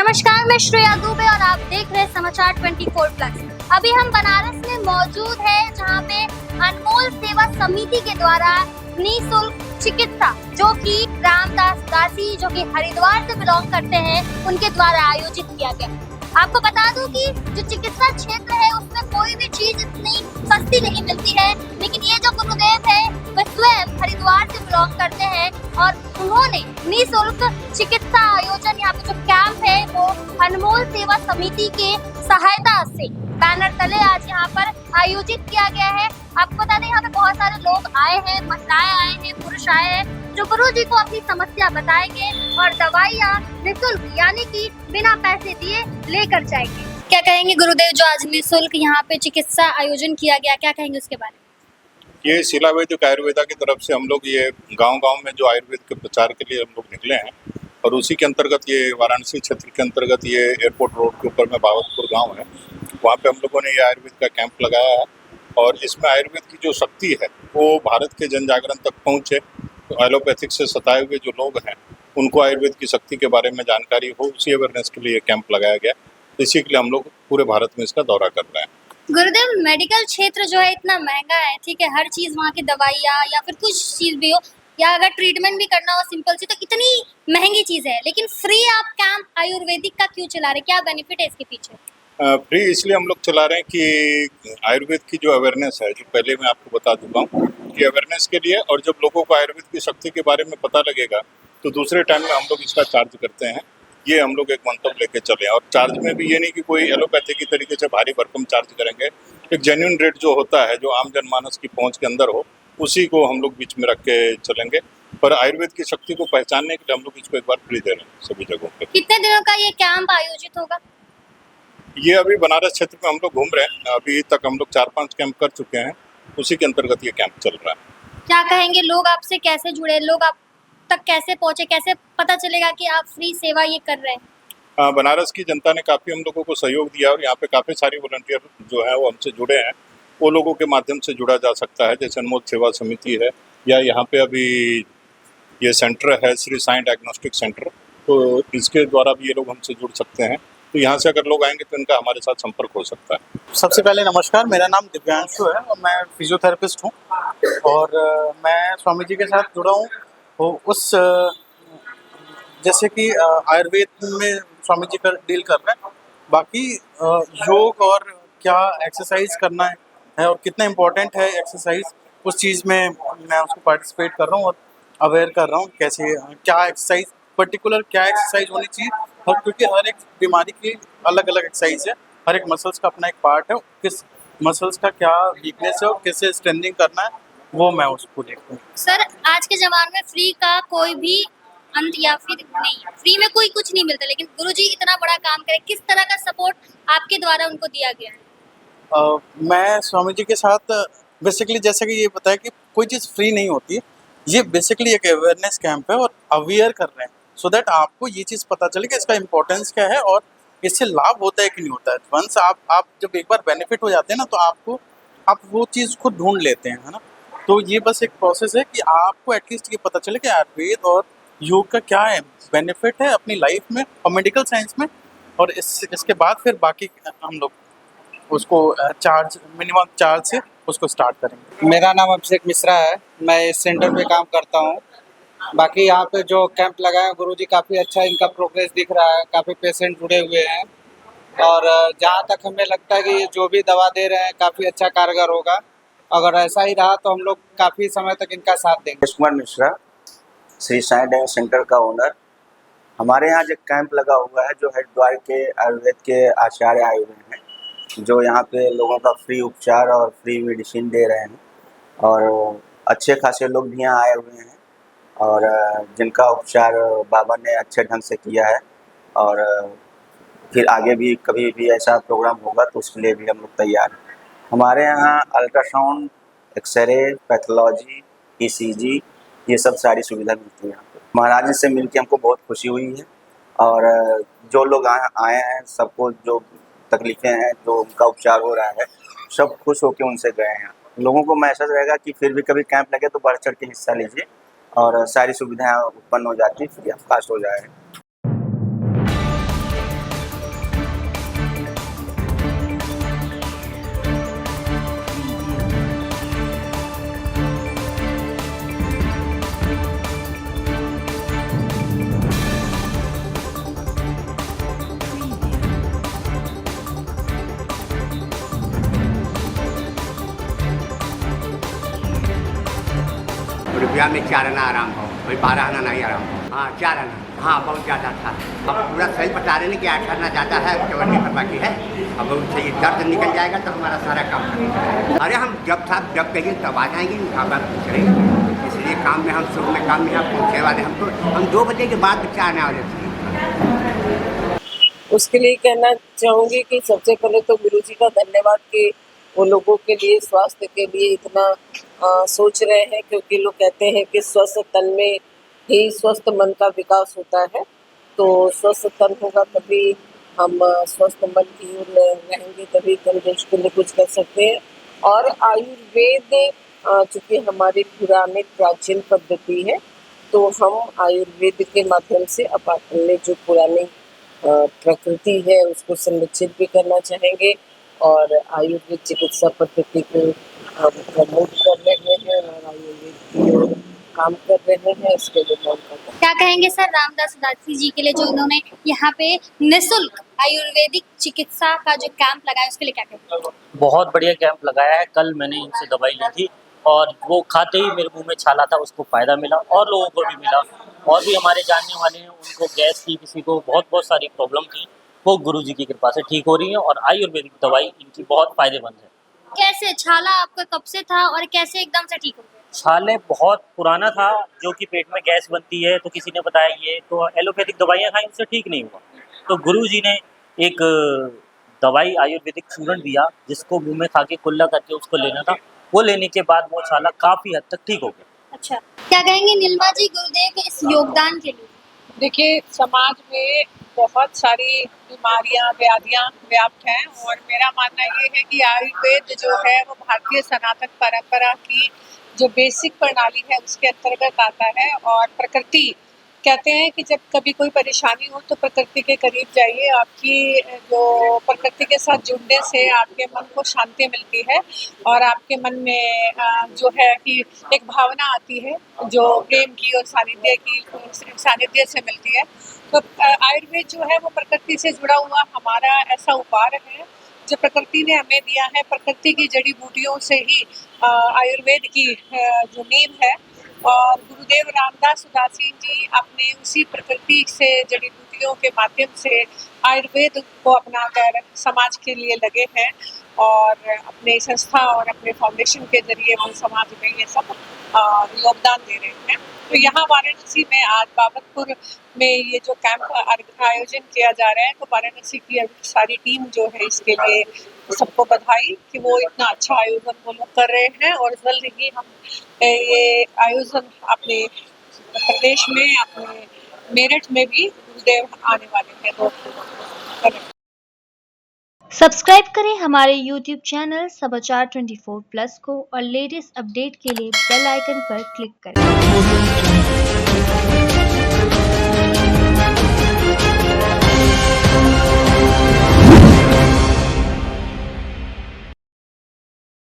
नमस्कार, मैं श्रेया दुबे और आप देख रहे हैं समाचार 24+। अभी हम बनारस में मौजूद हैं, जहां पे अनमोल सेवा समिति के द्वारा निःशुल्क चिकित्सा, जो कि रामदास दासी जो कि हरिद्वार से बिलोंग करते हैं, उनके द्वारा आयोजित किया गया। आपको बता दूं कि जो चिकित्सा क्षेत्र है उसमें कोई भी चीज इतनी सस्ती नहीं मिलती है, लेकिन ये जो गुरुदेव है वह स्वयं हरिद्वार से बिलोंग करते हैं और उन्होंने निःशुल्क चिकित्सा आयोजन, यहाँ पे जो कैंप है वो अनमोल सेवा समिति के सहायता से बैनर तले आज यहाँ पर आयोजित किया गया है। आपको बता दें यहाँ पे बहुत सारे लोग आए हैं, महिलाएं आए हैं, पुरुष आए हैं, जो गुरु जी को अपनी समस्या बताएंगे और दवाइयाँ निःशुल्क यानी कि बिना पैसे दिए लेकर जाएंगे। क्या कहेंगे गुरुदेव, जो आज निःशुल्क यहाँ पे चिकित्सा आयोजन किया गया, क्या कहेंगे उसके बारे में? ये शिला वैदिक आयुर्वेदा की तरफ से हम लोग ये गांव-गांव में जो आयुर्वेद के प्रचार के लिए हम लोग निकले हैं और उसी के अंतर्गत ये वाराणसी क्षेत्र के अंतर्गत ये एयरपोर्ट रोड के ऊपर में बावतपुर गांव है, वहाँ पे हम लोगों ने ये आयुर्वेद का कैंप लगाया है और इसमें आयुर्वेद की जो शक्ति है वो भारत के जन जागरण तक पहुँचे। तो एलोपैथिक से सताए हुए जो लोग हैं उनको आयुर्वेद की शक्ति के बारे में जानकारी हो, उसी अवेयरनेस के लिए कैंप लगाया गया। इसी के लिए हम लोग पूरे भारत में इसका दौरा कर रहे हैं। गुरुदेव, मेडिकल क्षेत्र जो है इतना महंगा है, ठीक है, हर चीज वहाँ की दवाइयाँ या फिर कुछ चीज भी हो या अगर ट्रीटमेंट भी करना हो सिंपल सी, तो इतनी महंगी चीज है, लेकिन फ्री आप कैंप आयुर्वेदिक का क्यों चला रहे, क्या बेनिफिट है इसके पीछे? फ्री इसलिए हम लोग चला रहे हैं कि आयुर्वेद की जो अवेयरनेस है, जो पहले मैं आपको बता चुका हूँ कि अवेयरनेस के लिए, और जब लोगों को आयुर्वेद की शक्ति के बारे में पता लगेगा तो दूसरे टाइम में हम लोग इसका चार्ज करते हैं। ये हम लोग एक मंतव्य लेके चले हैं और चार्ज में भी ये नहीं कि कोई एलोपैथी की तरीके से भारी भरकम चार्ज करेंगे। एक जेन्युइन रेट जो होता है, जो आम जनमानस की पहुंच के अंदर हो, उसी को हम लोग बीच में रख के चलेंगे। पर आयुर्वेद की शक्ति को पहचानने के लिए हम लोग इसको एक बार फ्री दे रहे हैं सभी जगहों पे। कितने दिनों का ये कैंप आयोजित होगा? ये अभी बनारस क्षेत्र में हम लोग घूम रहे हैं, अभी तक हम लोग 4-5 कैंप कर चुके हैं, उसी के अंतर्गत ये कैंप चल रहा है। क्या कहेंगे, लोग आपसे कैसे जुड़े, लोग आप तक कैसे पहुंचे, कैसे पता चलेगा कि आप फ्री सेवा ये कर रहे हैं? बनारस की जनता ने काफ़ी हम लोगों को सहयोग दिया और यहाँ पे काफ़ी सारी वॉलंटियर जो है वो हमसे जुड़े हैं। वो लोगों के माध्यम से जुड़ा जा सकता है, जैसे अनमोल सेवा समिति है या यहाँ पे अभी ये सेंटर है श्री साईं डायग्नोस्टिक सेंटर, तो इसके द्वारा भी ये लोग हमसे जुड़ सकते हैं। तो यहाँ से अगर लोग आएंगे तो इनका हमारे साथ संपर्क हो सकता है। सबसे पहले नमस्कार, मेरा नाम दिव्यांशु है और मैं फिजियोथेरेपिस्ट हूँ और मैं स्वामी जी के साथ जुड़ा हूँ। तो उस जैसे कि आयुर्वेद में स्वामी जी का डील कर रहे हैं, बाकी योग और क्या एक्सरसाइज करना है और कितना इम्पोर्टेंट है एक्सरसाइज, उस चीज़ में मैं उसको पार्टिसिपेट कर रहा हूँ और अवेयर कर रहा हूँ कैसे क्या एक्सरसाइज, पर्टिकुलर क्या एक्सरसाइज होनी चाहिए। और क्योंकि हर एक बीमारी की अलग अलग एक्सरसाइज है, हर एक मसल्स का अपना एक पार्ट है, किस मसल्स का क्या वीकनेस है और कैसे स्ट्रेंथनिंग करना है, वो मैं उसको देखता हूँ। सर, आज के ज़माने में फ्री का कोई भी अंत या फिर नहीं है, फ्री में कोई कुछ नहीं मिलता, लेकिन गुरुजी इतना बड़ा काम करे, किस तरह का सपोर्ट आपके द्वारा उनको दिया गया है? मैं स्वामी जी के साथ बेसिकली जैसे कि ये बताया कि कोई चीज़ फ्री नहीं होती है, ये बेसिकली एक अवेयरनेस कैंप है और अवेयर कर रहे हैं सो दैट आपको ये चीज़ पता चले कि इसका इम्पोर्टेंस क्या है और इससे लाभ होता है कि नहीं होता है। वंस आप जब एक बार बेनिफिट हो जाते हैं ना, तो आप वो चीज़ खुद ढूंढ लेते हैं, है ना। तो ये बस एक प्रोसेस है कि आपको एटलीस्ट ये पता चले कि आयुर्वेद और योग का क्या है बेनिफिट है अपनी लाइफ में और मेडिकल साइंस में, और इसके बाद फिर बाकी हम लोग उसको मिनिमम चार्ज से उसको स्टार्ट करेंगे। मेरा नाम अभिषेक मिश्रा है, मैं इस सेंटर पे काम करता हूँ। बाकी यहाँ पे जो कैंप लगाया गुरुजी, काफ़ी अच्छा इनका प्रोग्रेस दिख रहा है, काफ़ी पेशेंट जुड़े हुए हैं और जहाँ तक हमें लगता है कि जो भी दवा दे रहे हैं काफ़ी अच्छा कारगर होगा। अगर ऐसा ही रहा तो हम लोग काफ़ी समय तक इनका साथ देंगे। कुमार मिश्रा, श्री साईं डायग्नोस्टिक सेंटर का ओनर। हमारे यहाँ जो कैंप लगा हुआ है, जो हरिद्वार के आयुर्वेद के आचार्य आए हुए हैं, जो यहाँ पे लोगों का फ्री उपचार और फ्री मेडिसिन दे रहे हैं और अच्छे खासे लोग भी यहाँ आए हुए हैं और जिनका उपचार बाबा ने अच्छे ढंग से किया है और फिर आगे भी कभी भी ऐसा प्रोग्राम होगा तो उसके लिए भी हम लोग तैयार हैं। हमारे यहाँ अल्ट्रासाउंड, एक्सरे, पैथोलॉजी, ईसीजी, ये सब सारी सुविधा मिलती है यहाँ पे। महाराज जी से मिलकर हमको बहुत खुशी हुई है और जो लोग आए हैं, सबको जो तकलीफ़ें हैं, जो उनका उपचार हो रहा है, सब खुश होकर उनसे गए हैं। लोगों को मैसेज रहेगा कि फिर भी कभी कैंप लगे तो बढ़ चढ़ के हिस्सा लीजिए और सारी सुविधाएं उत्पन्न हो जाती, फ्री ऑफ कॉस्ट हो जाए। रुपया में 4 आना आराम हो, कोई 12 आना नहीं आराम हो। हाँ 4 आना, हाँ बहुत ज़्यादा था। अब पूरा सही बता रहे हैं कि 8 आना ज़्यादा है, 54 पर बाकी है। अब उससे ये दर्द निकल जाएगा तो हमारा सारा काम करेगा। अरे हम जब कहिए तब आ जाएंगे, बात पूछ रहे हैं। इसलिए काम में हम शुरू में काम में हम पहुँचे वाले, हम 2 बजे के बाद 4 आने वाले थे। उसके लिए कहना चाहूँगी कि सबसे पहले तो गुरुजी का धन्यवाद कि वो लोगों के लिए, स्वास्थ्य के लिए इतना सोच रहे हैं, क्योंकि लोग कहते हैं कि स्वस्थ तन में ही स्वस्थ मन का विकास होता है। तो स्वस्थ तन होगा तभी हम स्वस्थ मन की ओर रहेंगे, तभी देश के लिए कुछ कर सकते हैं। और आयुर्वेद चूँकि हमारी पुरानी प्राचीन पद्धति है, तो हम आयुर्वेद के माध्यम से अपने जो पुरानी प्रकृति है उसको संरक्षित भी करना चाहेंगे और आयुर्वेद चिकित्सा पद्धति को हम प्रमोट कर रहे हैं और आयुर्वेद की ओर काम कर रहे हैं। इसके लिए क्या कहेंगे सर रामदास उदासी जी के लिए, जो उन्होंने यहाँ पे निःशुल्क आयुर्वेदिक चिकित्सा का जो कैंप लगाया, उसके लिए क्या कहेंगे? बहुत बढ़िया कैंप लगाया है। कल मैंने इनसे दवाई ली थी और वो खाते ही मेरे मुंह में छाला था, उसको फ़ायदा मिला और लोगों को भी मिला। और भी हमारे जानने वाले हैं, उनको गैस की, किसी को बहुत सारी प्रॉब्लम थी, वो गुरुजी की कृपा से ठीक हो रही है और आयुर्वेदिक दवाई इनकी बहुत फ़ायदेमंद है। कैसे छाला आपका कब से था और कैसे एकदम से ठीक हो गया? छाले बहुत पुराना था, जो कि पेट में गैस बनती है, तो किसी ने बताया ये तो एलोपैथिक दवाइयाँ खाई, उससे ठीक नहीं हुआ। तो गुरुजी ने एक दवाई आयुर्वेदिक चूर्ण दिया, जिसको मुंह में खा के कुल्ला करके उसको लेना था। वो लेने के बाद वो छाला काफ़ी हद तक ठीक हो गया। अच्छा, क्या कहेंगे नीलिमा जी गुरुदेव के इस योगदान के लिए? देखिए, समाज में बहुत सारी बीमारियां, व्याधियां व्याप्त हैं और मेरा मानना ये है कि आयुर्वेद जो है वो भारतीय सनातन परंपरा की जो बेसिक प्रणाली है उसके अंतर्गत आता है। और प्रकृति कहते हैं कि जब कभी कोई परेशानी हो तो प्रकृति के करीब जाइए। आपकी जो प्रकृति के साथ जुड़ने से आपके मन को शांति मिलती है और आपके मन में जो है कि एक भावना आती है जो प्रेम की और सानिध्य से मिलती है। तो आयुर्वेद जो है वो प्रकृति से जुड़ा हुआ हमारा ऐसा उपहार है जो प्रकृति ने हमें दिया है। प्रकृति की जड़ी बूटियों से ही आयुर्वेद की जो नींव है और गुरुदेव रामदास उदासी जी अपने उसी प्रकृति से जड़ी बूटियों के माध्यम से आयुर्वेद को अपनाकर समाज के लिए लगे हैं और अपने संस्था और अपने फाउंडेशन के जरिए वो समाज में ये सब योगदान दे रहे हैं। तो यहाँ वाराणसी में आज बाबतपुर में ये जो कैंप आयोजन किया जा रहा है, तो वाराणसी की सारी टीम जो है इसके लिए सबको बधाई कि वो इतना अच्छा आयोजन वो लोग कर रहे हैं और जल्द ही हम ये आयोजन अपने प्रदेश में, अपने मेरठ में भी गुरुदेव आने वाले हैं। तो सब्सक्राइब करें हमारे YouTube चैनल समाचार 24+ को और लेटेस्ट अपडेट के लिए बेल आइकन पर क्लिक करें।